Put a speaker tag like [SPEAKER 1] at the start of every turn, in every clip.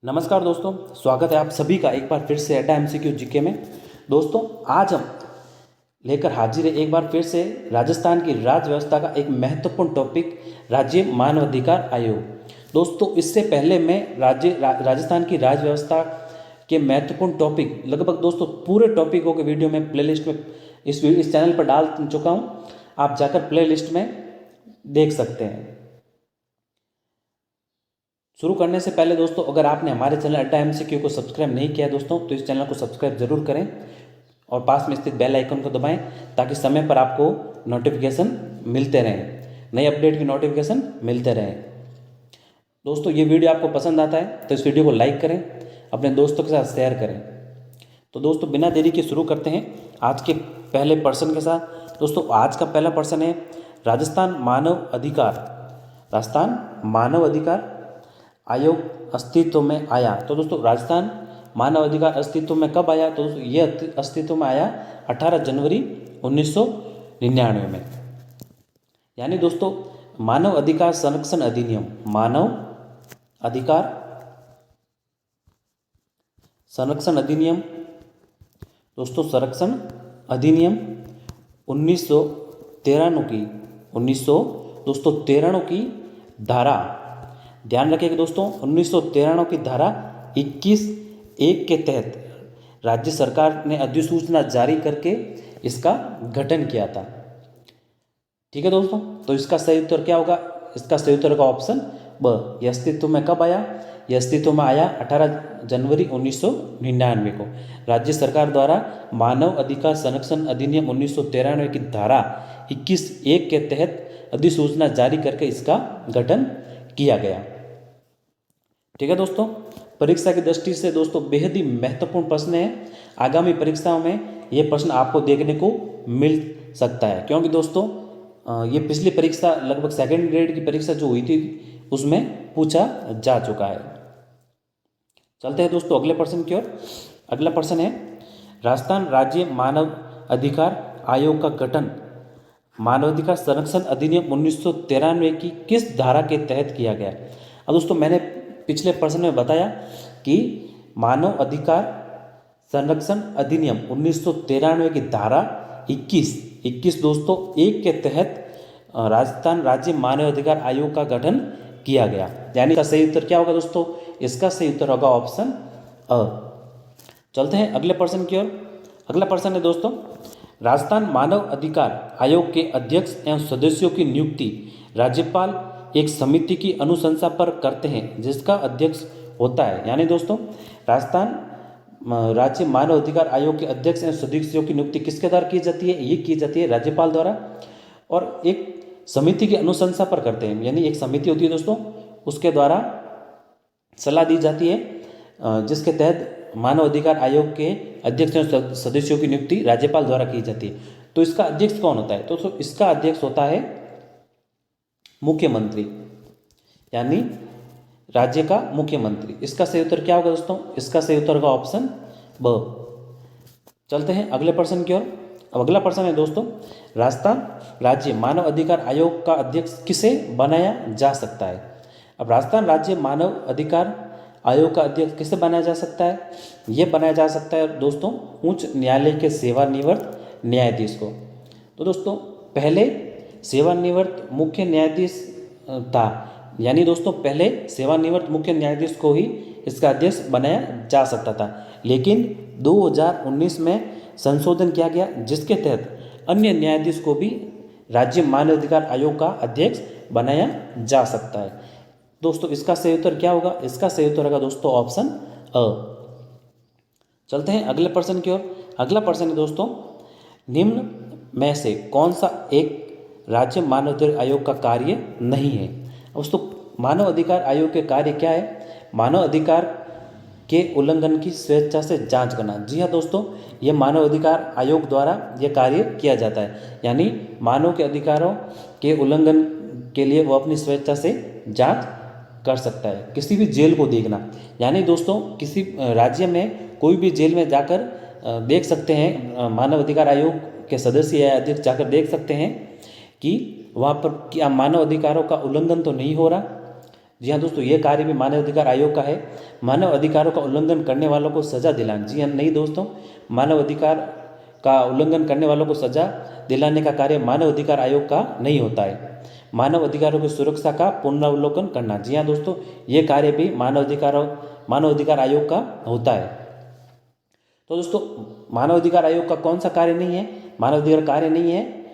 [SPEAKER 1] नमस्कार दोस्तों, स्वागत है आप सभी का एक बार फिर से अड्डा एमसीक्यू जीके में। दोस्तों, आज हम लेकर हाजिर है एक बार फिर से राजस्थान की राज्य व्यवस्था का एक महत्वपूर्ण टॉपिक, राज्य मानवाधिकार आयोग। दोस्तों, इससे पहले मैं राजस्थान की राज्य व्यवस्था के महत्वपूर्ण टॉपिक लगभग दोस्तों पूरे टॉपिकों के वीडियो में प्लेलिस्ट में इस चैनल पर डाल चुका हूँ। आप जाकर प्लेलिस्ट में देख सकते हैं। शुरू करने से पहले दोस्तों, अगर आपने हमारे चैनल अड्डा एमसीक्यू को सब्सक्राइब नहीं किया दोस्तों, तो इस चैनल को सब्सक्राइब जरूर करें और पास में स्थित बेल आइकन को दबाएं ताकि समय पर आपको नोटिफिकेशन मिलते रहें, नए अपडेट की नोटिफिकेशन मिलते रहें। दोस्तों, ये वीडियो आपको पसंद आता है तो इस वीडियो को लाइक करें, अपने दोस्तों के साथ शेयर करें। तो दोस्तों, बिना देरी के शुरू करते हैं आज के पहले पर्सन के साथ। दोस्तों, आज का पहला पर्सन है राजस्थान मानव अधिकार आयोग अस्तित्व में आया। तो दोस्तों, राजस्थान मानव अधिकार अस्तित्व में कब आया? तो दोस्तों, ये अस्तित्व में आया 18 जनवरी 1999 में। यानी दोस्तों, मानव अधिकार संरक्षण अधिनियम, मानव अधिकार संरक्षण अधिनियम दोस्तों, संरक्षण अधिनियम 1993 की धारा, ध्यान रखिएगा दोस्तों, 1993 की धारा 21(1) के तहत राज्य सरकार ने अधिसूचना जारी करके इसका गठन किया था। ठीक है दोस्तों, तो इसका सही उत्तर क्या होगा? इसका सही उत्तर का ऑप्शन ब। यह अस्तित्व में कब आया? यह अस्तित्व में आया 18 जनवरी 1999 को। राज्य सरकार द्वारा मानव अधिकार संरक्षण अधिनियम 1993 की धारा 21(1) के तहत अधिसूचना जारी करके इसका गठन किया गया। ठीक है दोस्तों, परीक्षा की दृष्टि से दोस्तों बेहद ही महत्वपूर्ण प्रश्न है। आगामी परीक्षाओं में यह प्रश्न आपको देखने को मिल सकता है, क्योंकि दोस्तों ये पिछली परीक्षा लगभग सेकेंड ग्रेड की परीक्षा जो हुई थी उसमें पूछा जा चुका है। चलते हैं दोस्तों अगले प्रश्न की ओर। अगला प्रश्न है राजस्थान राज्य मानव अधिकार आयोग का गठन मानवाधिकार संरक्षण अधिनियम 1993 की किस धारा के तहत किया गया? अब दोस्तों, मैंने पिछले प्रश्न में बताया कि मानव अधिकार संरक्षण अधिनियम 1993 की धारा 21 दोस्तों 1 के तहत राजस्थान राज्य मानव अधिकार आयोग का गठन किया गया। यानी इसका सही उत्तर क्या होगा दोस्तों? इसका सही उत्तर होगा ऑप्शन अ। चलते हैं अगले प्रश्न की ओर। अगला प्रश्न है दोस्तों, राजस्थान मानव अधिकार आयोग के अध्यक्ष एवं सदस्यों की नियुक्ति राज्यपाल एक समिति की अनुशंसा पर करते हैं जिसका अध्यक्ष होता है। यानी दोस्तों, राजस्थान राज्य मानव अधिकार आयोग के अध्यक्ष एवं सदस्यों की नियुक्ति किसके द्वारा की जाती है? ये की जाती है राज्यपाल द्वारा, और एक समिति की अनुशंसा पर करते हैं। यानी एक समिति होती है दोस्तों, उसके द्वारा सलाह दी जाती है, जिसके तहत मानव अधिकार आयोग के अध्यक्ष एवं सदस्यों की नियुक्ति राज्यपाल द्वारा की जाती है। तो इसका अध्यक्ष कौन होता है? तो इसका अध्यक्ष होता है मुख्यमंत्री, यानी राज्य का मुख्यमंत्री। इसका सही उत्तर क्या होगा दोस्तों? इसका सही उत्तर का ऑप्शन ब। चलते हैं अगले प्रश्न की ओर। अब अगला प्रश्न है दोस्तों, राजस्थान राज्य मानव अधिकार आयोग का अध्यक्ष किसे बनाया जा सकता है? अब राजस्थान राज्य मानव अधिकार आयोग का अध्यक्ष किसे बनाया जा सकता है? यह बनाया जा सकता है दोस्तों उच्च न्यायालय के सेवानिवृत्त न्यायाधीश को। तो दोस्तों, पहले सेवानिवृत्त मुख्य न्यायाधीश था, यानी दोस्तों पहले सेवानिवृत्त मुख्य न्यायाधीश को ही इसका अध्यक्ष बनाया जा सकता था, लेकिन 2019 में संशोधन किया गया जिसके तहत अन्य न्यायाधीश को भी राज्य मानव अधिकार आयोग का अध्यक्ष बनाया जा सकता है। दोस्तों, इसका सही उत्तर क्या होगा? इसका सही उत्तर होगा दोस्तों ऑप्शन अ। चलते हैं अगले प्रश्न की ओर। अगला प्रश्न है दोस्तों, निम्न में से कौन सा एक राज्य मानव अधिकार आयोग का कार्य नहीं है? दोस्तों, मानव अधिकार आयोग के कार्य क्या है? मानव अधिकार के उल्लंघन की स्वेच्छा से जांच करना। जी हाँ दोस्तों, ये मानव अधिकार आयोग द्वारा यह कार्य किया जाता है, यानी मानव के अधिकारों के उल्लंघन के लिए वो अपनी स्वेच्छा से जांच कर सकता है। किसी भी जेल को देखना, यानी दोस्तों किसी राज्य में कोई भी जेल में जाकर देख सकते हैं, मानव अधिकार आयोग के सदस्य या अध्यक्ष जाकर देख सकते हैं कि वहाँ पर क्या मानव अधिकारों का उल्लंघन तो नहीं हो रहा, जी हाँ दोस्तों, ये कार्य भी मानव अधिकार आयोग का है। मानव अधिकारों का उल्लंघन करने वालों को सजा दिलाना। जी हाँ, नहीं दोस्तों, मानव अधिकार का उल्लंघन करने वालों को सजा दिलाने का कार्य मानव अधिकार आयोग का नहीं होता है। मानव अधिकारों की सुरक्षा का पुनरावलोकन करना। जी हाँ दोस्तों, ये कार्य भी मानव अधिकार आयोग का होता है। तो दोस्तों, मानव अधिकार आयोग का कौन सा कार्य नहीं है? मानव अधिकार कार्य नहीं है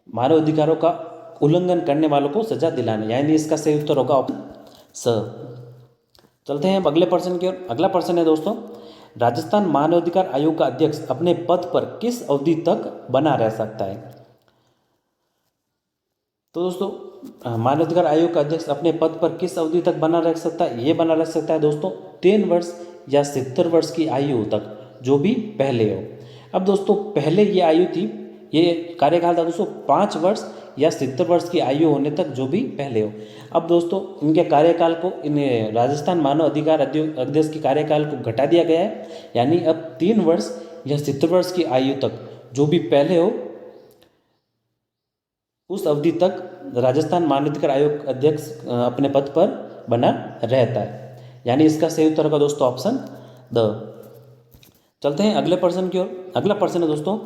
[SPEAKER 1] मानव अधिकारों का उल्लंघन करने वालों को सजा दिलाना, यानी इसका सही उत्तर होगा ऑप्शन स। चलते हैं अब अगले प्रश्न की ओर। अगला प्रश्न है दोस्तों, राजस्थान मानव अधिकार आयोग का अध्यक्ष अपने पद पर किस अवधि तक बना रह सकता है? तो दोस्तों, मानव अधिकार आयोग का अध्यक्ष अपने पद पर किस अवधि तक बना रह सकता है? ये बना रह सकता है दोस्तों 3 वर्ष या 70 वर्ष की आयु तक, जो भी पहले हो। अब दोस्तों, पहले ये आयु थी, ये कार्यकाल था दोस्तों 5 वर्ष या 70 वर्ष की आयु होने तक, जो भी पहले हो। अब दोस्तों, इनके कार्यकाल को, इन राजस्थान मानव अधिकार अध्यक्ष के कार्यकाल को घटा दिया गया है, यानी अब 3 वर्ष या 70 वर्ष की आयु तक, जो भी पहले हो, उस अवधि तक राजस्थान मानव अधिकार आयोग अध्यक्ष अपने पद पर बना रहता है, यानी इसका सही उत्तर होगा दोस्तों ऑप्शन द। चलते हैं अगले प्रश्न की ओर। अगला प्रश्न है दोस्तों,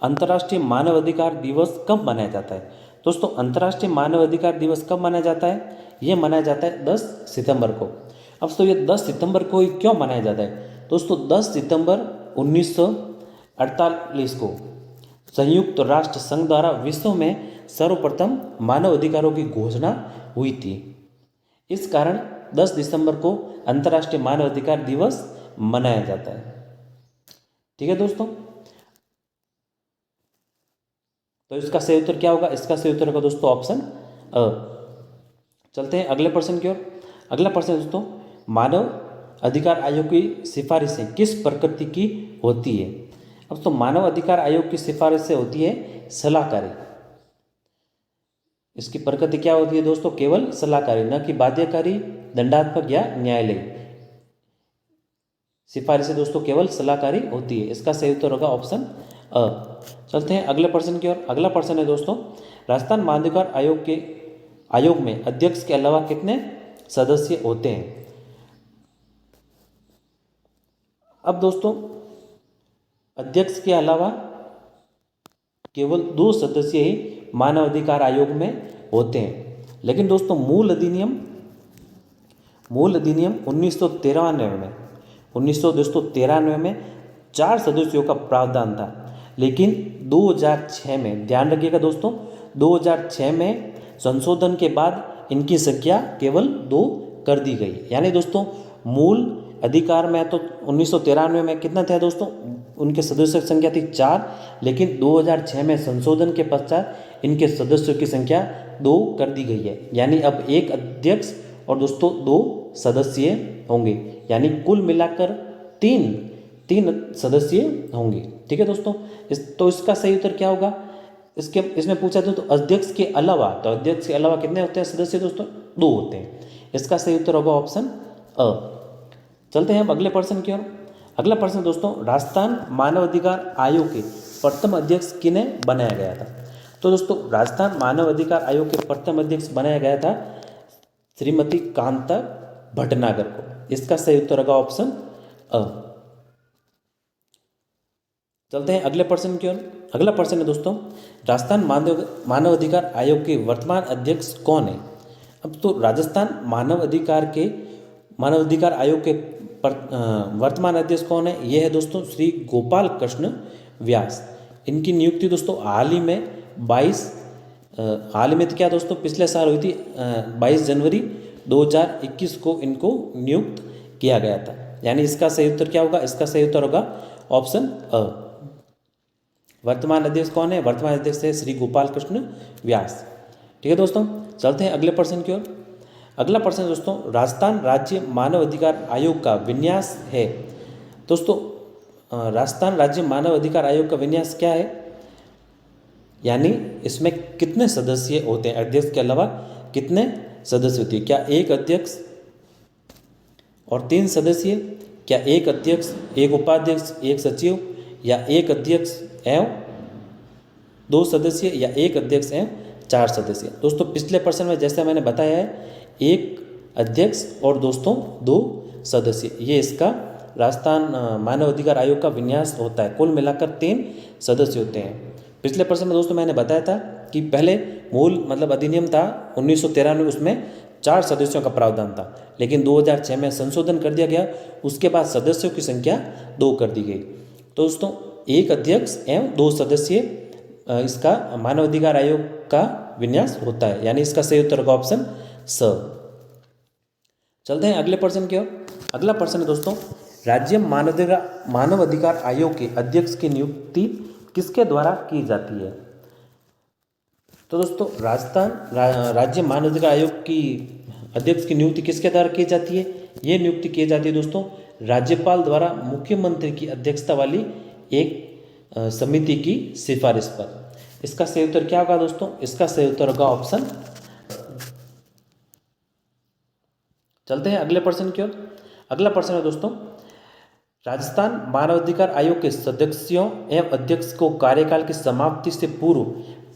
[SPEAKER 1] अंतर्राष्ट्रीय मानव अधिकार दिवस कब मनाया जाता है? दोस्तों, अंतर्राष्ट्रीय मानव अधिकार दिवस कब मनाया जाता है? ये मनाया जाता है 10 सितंबर को। अब तो ये 10 सितंबर को ही क्यों मनाया जाता है? दोस्तों, 10 सितंबर 1948 को संयुक्त राष्ट्र संघ द्वारा विश्व में सर्वप्रथम मानव अधिकारों की घोषणा हुई थी। इस कारण 10 दिसंबर को अंतर्राष्ट्रीय मानव अधिकार दिवस मनाया जाता है। ठीक है दोस्तों, तो इसका सही उत्तर क्या होगा? इसका सही उत्तर होगा दोस्तों ऑप्शन अ। चलते हैं अगले प्रश्न की ओर। अगला प्रश्न दोस्तों, मानव अधिकार आयोग की सिफारिशें किस प्रकृति की होती है? अब तो मानव अधिकार आयोग की सिफारिशें होती है सलाहकारी। इसकी प्रकृति क्या होती है दोस्तों? केवल सलाहकारी, न कि बाध्यकारी, दंडात्मक या न्यायालय। सिफारिशें दोस्तों केवल सलाहकारी होती है। इसका सही उत्तर होगा ऑप्शन अ। चलते हैं अगले प्रश्न की ओर। अगला प्रश्न है दोस्तों, राजस्थान मानवाधिकार आयोग में अध्यक्ष के अलावा कितने सदस्य होते हैं? अब दोस्तों, अध्यक्ष के अलावा केवल 2 सदस्य ही मानव अधिकार आयोग में होते हैं, लेकिन दोस्तों मूल अधिनियम 1993 में 4 सदस्यों का प्रावधान था, लेकिन 2006 में, ध्यान रखिएगा दोस्तों, 2006 में संशोधन के बाद इनकी संख्या केवल 2 कर दी गई। यानी दोस्तों, मूल अधिकार में तो 1993 में कितना था दोस्तों? उनके सदस्यों की संख्या थी 4, लेकिन 2006 में संशोधन के पश्चात इनके सदस्यों की संख्या 2 कर दी गई है। यानी अब 1 अध्यक्ष और दोस्तों 2 सदस्य होंगे, यानी कुल मिलाकर 3 सदस्य होंगे। ठीक है दोस्तों, तो इसका सही उत्तर क्या होगा? इसमें पूछा था तो अध्यक्ष के अलावा, तो अध्यक्ष के अलावा कितने होते हैं सदस्य दोस्तों? 2 होते हैं। इसका सही उत्तर होगा ऑप्शन अ। चलते हैं अब अगले प्रश्न की ओर। अगला प्रश्न दोस्तों, राजस्थान मानव अधिकार आयोग के प्रथम अध्यक्ष किन्हें बनाया गया था? तो दोस्तों, राजस्थान मानव अधिकार आयोग के प्रथम अध्यक्ष बनाया गया था श्रीमती कांता भटनागर को। इसका सही उत्तर होगा ऑप्शन अ। चलते हैं अगले प्रश्न की ओर। अगला प्रश्न है दोस्तों, राजस्थान मानव अधिकार आयोग के वर्तमान अध्यक्ष कौन है? अब तो राजस्थान मानव अधिकार आयोग के वर्तमान अध्यक्ष कौन है? ये है दोस्तों श्री गोपाल कृष्ण व्यास। इनकी नियुक्ति दोस्तों हाल ही में तो क्या दोस्तों, पिछले साल हुई थी 22 जनवरी 2021 को इनको नियुक्त किया गया था। यानी इसका सही उत्तर क्या होगा? इसका सही उत्तर होगा ऑप्शन अ। वर्तमान अध्यक्ष कौन है? वर्तमान अध्यक्ष है श्री गोपाल कृष्ण व्यास। ठीक है दोस्तों, चलते हैं अगले प्रश्न की ओर। अगला प्रश्न दोस्तों, राजस्थान राज्य मानव अधिकार आयोग का विन्यास है। दोस्तों, राजस्थान राज्य मानव अधिकार आयोग का विन्यास क्या है? यानी इसमें कितने सदस्य होते हैं? अध्यक्ष के अलावा कितने सदस्य होते हैं? क्या 1 अध्यक्ष और 3 सदस्य? क्या 1 अध्यक्ष, 1 उपाध्यक्ष, 1 सचिव, या 1 अध्यक्ष एवं 2 सदस्य, या 1 अध्यक्ष एवं 4 सदस्य? दोस्तों, पिछले प्रश्न में जैसे मैंने बताया है, 1 अध्यक्ष और दोस्तों 2 सदस्य। ये इसका राजस्थान मानव अधिकार आयोग का विन्यास होता है। कुल मिलाकर 3 सदस्य होते हैं। पिछले प्रश्न में दोस्तों मैंने बताया था कि पहले मूल मतलब अधिनियम था 1993, उसमें 4 सदस्यों का प्रावधान था, लेकिन 2006 में संशोधन कर दिया गया। उसके बाद सदस्यों की संख्या 2 कर दी गई। तो दोस्तों 1 अध्यक्ष एवं 2 सदस्य इसका मानव अधिकार आयोग का विन्यास होता है, यानी इसका सही उत्तर होगा ऑप्शन स। चलते हैं अगले प्रश्न की ओर। अगला प्रश्न है दोस्तों, राज्य मानव अधिकार आयोग के अध्यक्ष की नियुक्ति किसके द्वारा की जाती है? तो दोस्तों राज्य मानव अधिकार आयोग की अध्यक्ष की नियुक्ति किसके द्वारा की जाती है? ये नियुक्ति की जाती है दोस्तों राज्यपाल द्वारा मुख्यमंत्री की अध्यक्षता वाली एक समिति की सिफारिश पर। इसका सही उत्तर क्या होगा दोस्तों? इसका सही उत्तर होगा ऑप्शन। चलते हैं अगले प्रश्न की ओर। अगला प्रश्न है दोस्तों, राजस्थान मानवाधिकार आयोग के सदस्यों एवं अध्यक्ष को कार्यकाल की समाप्ति से पूर्व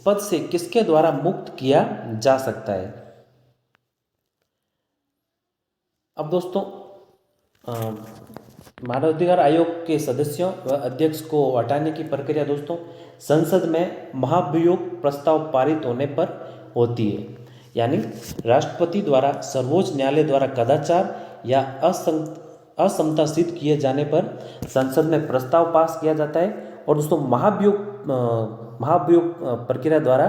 [SPEAKER 1] पद से किसके द्वारा मुक्त किया जा सकता है? अब दोस्तों मानवाधिकार आयोग के सदस्यों व अध्यक्ष को हटाने की प्रक्रिया दोस्तों संसद में महाभियोग प्रस्ताव पारित होने पर होती है, यानी राष्ट्रपति द्वारा सर्वोच्च न्यायालय द्वारा कदाचार या असमता सिद्ध किए जाने पर संसद में प्रस्ताव पास किया जाता है। और दोस्तों महाभियोग प्रक्रिया द्वारा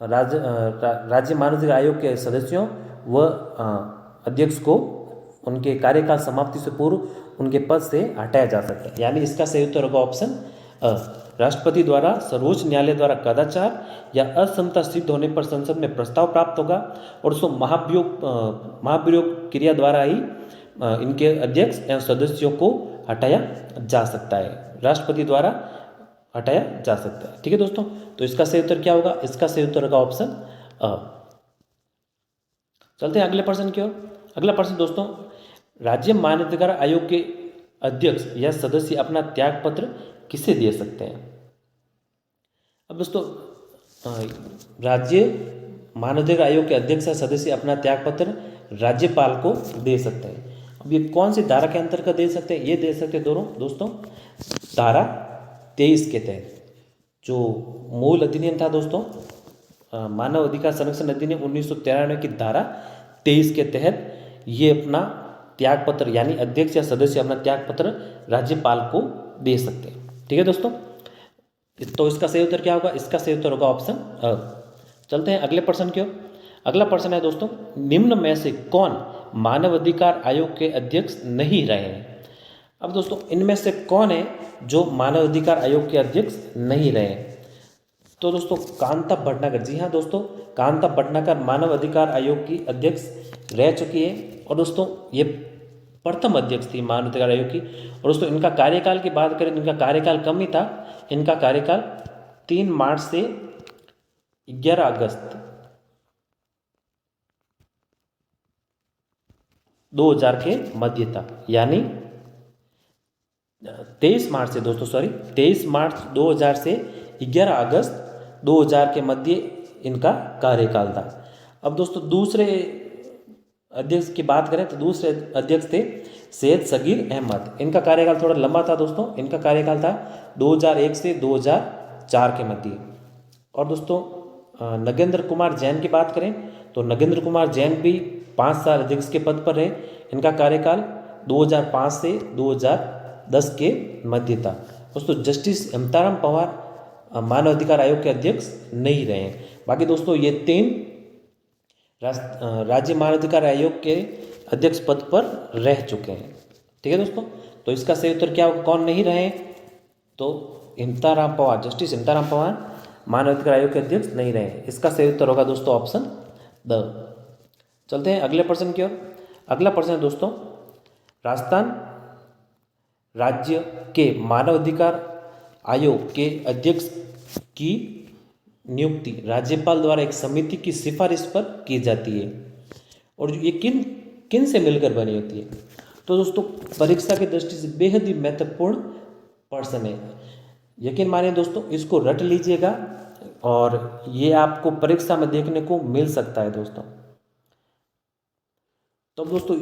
[SPEAKER 1] राज्य मानवाधिकार आयोग के सदस्यों व अध्यक्ष को उनके कार्यकाल समाप्ति से पूर्व उनके पद से हटाया जा सकता है, यानी इसका सही उत्तर होगा ऑप्शन अ। राष्ट्रपति द्वारा सर्वोच्च न्यायालय द्वारा कदाचार या असमता सिद्ध होने पर संसद में प्रस्ताव प्राप्त होगा और उसको महाभियोग क्रिया द्वारा ही इनके अध्यक्ष एवं सदस्यों को हटाया जा सकता है, राष्ट्रपति द्वारा हटाया जा सकता है। ठीक है दोस्तों, तो इसका सही उत्तर क्या होगा? इसका सही उत्तर होगा ऑप्शन अ। चलते हैं अगले प्रश्न की ओर। अगला प्रश्न दोस्तों, राज्य मानवाधिकार आयोग के अध्यक्ष या सदस्य अपना त्याग पत्र किसे दे सकते हैं? अब दोस्तों राज्य मानवाधिकार आयोग के अध्यक्ष या सदस्य अपना त्याग पत्र राज्यपाल को दे सकते हैं। अब ये कौन सी धारा के अंतर्गत दे सकते हैं? ये दे सकते हैं दोस्तों धारा 23 के तहत। जो मूल अधिनियम था दोस्तों मानव अधिकार संरक्षण अधिनियम 1993 की धारा 23 के तहत ये अपना त्याग पत्र यानी अध्यक्ष या सदस्य अपना त्याग पत्र राज्यपाल को दे सकते हैं। ठीक है दोस्तों, तो इसका सही उत्तर क्या होगा? इसका सही उत्तर होगा ऑप्शन अ। चलते हैं अगले प्रश्न की ओर। अगला प्रश्न है दोस्तों, निम्न में से कौन मानव अधिकार आयोग के अध्यक्ष नहीं रहे हैं? अब दोस्तों इनमें से कौन है जो मानव अधिकार आयोग के अध्यक्ष नहीं रहे हैं? तो दोस्तों कांता भटनागर, जी हाँ दोस्तों, कांता भटनागर मानव अधिकार आयोग की अध्यक्ष रह चुकी है और दोस्तों ये प्रथम अध्यक्ष थी मानव अधिकार आयोग की। और दोस्तों इनका कार्यकाल की बात करें तो इनका कार्यकाल कम ही था। इनका कार्यकाल 3 मार्च से 11 अगस्त 2000 के मध्य था, यानी 23 मार्च से दोस्तों 23 मार्च 2000 से 11 अगस्त 2000 के मध्य इनका कार्यकाल था। अब दोस्तों दूसरे अध्यक्ष की बात करें तो दूसरे अध्यक्ष थे सैयद सगीर अहमद। इनका कार्यकाल थोड़ा लंबा था दोस्तों, इनका कार्यकाल था 2001 से 2004 के मध्य। और दोस्तों नगेंद्र कुमार जैन की बात करें तो नगेंद्र कुमार जैन भी 5 साल अध्यक्ष के पद पर रहे। इनका कार्यकाल 2005 से 2010 के मध्य था। दोस्तों जस्टिस हेमताराम पवार मानव अधिकार आयोग के अध्यक्ष नहीं रहे हैं। बाकी दोस्तों ये 3 राज्य मानवाधिकार आयोग के अध्यक्ष पद पर रह चुके हैं। ठीक है दोस्तों, तो इसका सही उत्तर क्या होगा? कौन नहीं रहे? तो हेमताराम पवार, जस्टिस हेमताराम पवार मानवाधिकार आयोग के अध्यक्ष नहीं रहे। इसका सही उत्तर होगा दोस्तों ऑप्शन द। चलते हैं अगले प्रश्न की ओर। अगला प्रश्न है दोस्तों, राजस्थान राज्य के मानवाधिकार आयोग के अध्यक्ष की नियुक्ति राज्यपाल द्वारा एक समिति की सिफारिश पर की जाती है और ये किन से मिलकर बनी होती है? तो दोस्तों परीक्षा की दृष्टि से बेहद ही महत्वपूर्ण प्रश्न है। यकीन मानिए दोस्तों इसको रट लीजिएगा और ये आपको परीक्षा में देखने को मिल सकता है दोस्तों। तो अब दोस्तों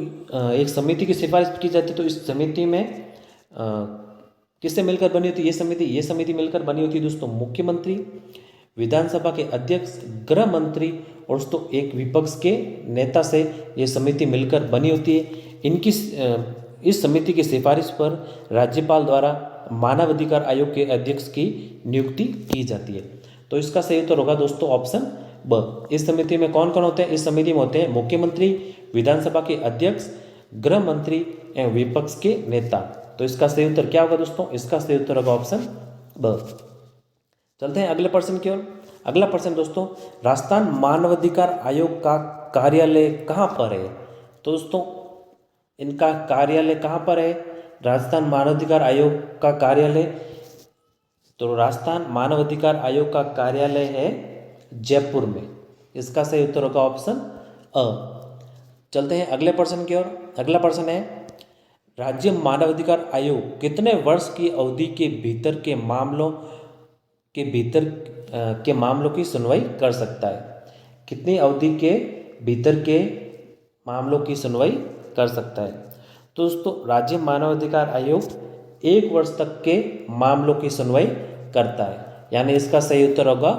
[SPEAKER 1] एक समिति की सिफारिश की जाती है, तो इस समिति में किससे मिलकर बनी होती है ये समिति मिलकर बनी होती है दोस्तों मुख्यमंत्री, विधानसभा के अध्यक्ष, गृह मंत्री और दोस्तों एक विपक्ष के नेता से ये समिति मिलकर बनी होती है। इनकी इस समिति की सिफारिश पर राज्यपाल द्वारा मानवाधिकार आयोग के अध्यक्ष की नियुक्ति की जाती है। तो इसका सही उत्तर होगा दोस्तों ऑप्शन ब। इस समिति में कौन कौन होते हैं? इस समिति में होते हैं मुख्यमंत्री, विधानसभा के अध्यक्ष, गृह मंत्री एवं विपक्ष के नेता। तो इसका सही उत्तर क्या होगा दोस्तों? इसका सही उत्तर होगा ऑप्शन ब। चलते हैं अगले प्रश्न की ओर। अगला प्रश्न दोस्तों, राजस्थान मानवाधिकार आयोग का कार्यालय कहाँ पर है? तो दोस्तों इनका कार्यालय कहाँ पर है? राजस्थान मानवाधिकार आयोग का कार्यालय, तो राजस्थान मानवाधिकार आयोग का कार्यालय है जयपुर में। इसका सही उत्तर होगा ऑप्शन अ। चलते हैं अगले प्रश्न की ओर। अगला प्रश्न है, राज्य मानवाधिकार आयोग कितने वर्ष की अवधि के भीतर के मामलों की सुनवाई कर सकता है? कितनी अवधि के भीतर के मामलों की सुनवाई कर सकता है? तो दोस्तों राज्य मानवाधिकार आयोग 1 वर्ष तक के मामलों की सुनवाई करता है, यानी इसका सही उत्तर होगा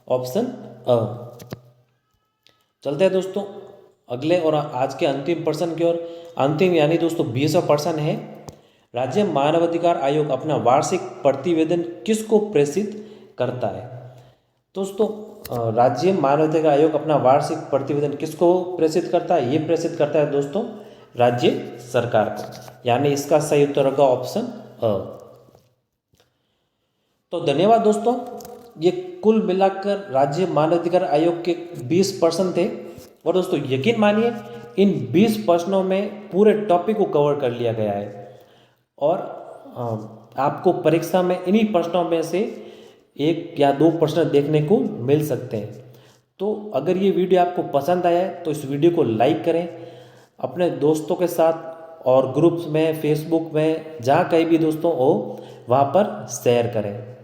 [SPEAKER 1] ऑप्शन अ। चलते हैं दोस्तों अगले और आज के अंतिम प्रश्न की ओर। अंतिम यानी दोस्तों 20वां प्रश्न है, राज्य मानवाधिकार आयोग अपना वार्षिक प्रतिवेदन किसको प्रेषित करता है? दोस्तों राज्य मानवाधिकार आयोग अपना वार्षिक प्रतिवेदन किसको प्रेषित करता है? ये प्रेषित करता है दोस्तों राज्य सरकार को, यानी इसका सही उत्तर होगा ऑप्शन अ। तो धन्यवाद दोस्तों, ये कुल मिलाकर राज्य मानवाधिकार आयोग के 20 प्रश्न थे। और दोस्तों यकीन मानिए इन 20 प्रश्नों में पूरे टॉपिक को कवर कर लिया गया है और आपको परीक्षा में इन्हीं प्रश्नों में से 1 या 2 प्रश्न देखने को मिल सकते हैं। तो अगर ये वीडियो आपको पसंद आया है तो इस वीडियो को लाइक करें, अपने दोस्तों के साथ और ग्रुप्स में, फेसबुक में, जहाँ कहीं भी दोस्तों हो वहाँ पर शेयर करें।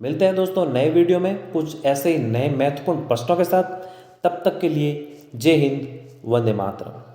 [SPEAKER 1] मिलते हैं दोस्तों नए वीडियो में कुछ ऐसे ही नए महत्वपूर्ण प्रश्नों के साथ। तब तक के लिए जय हिंद, वंदे मातरम।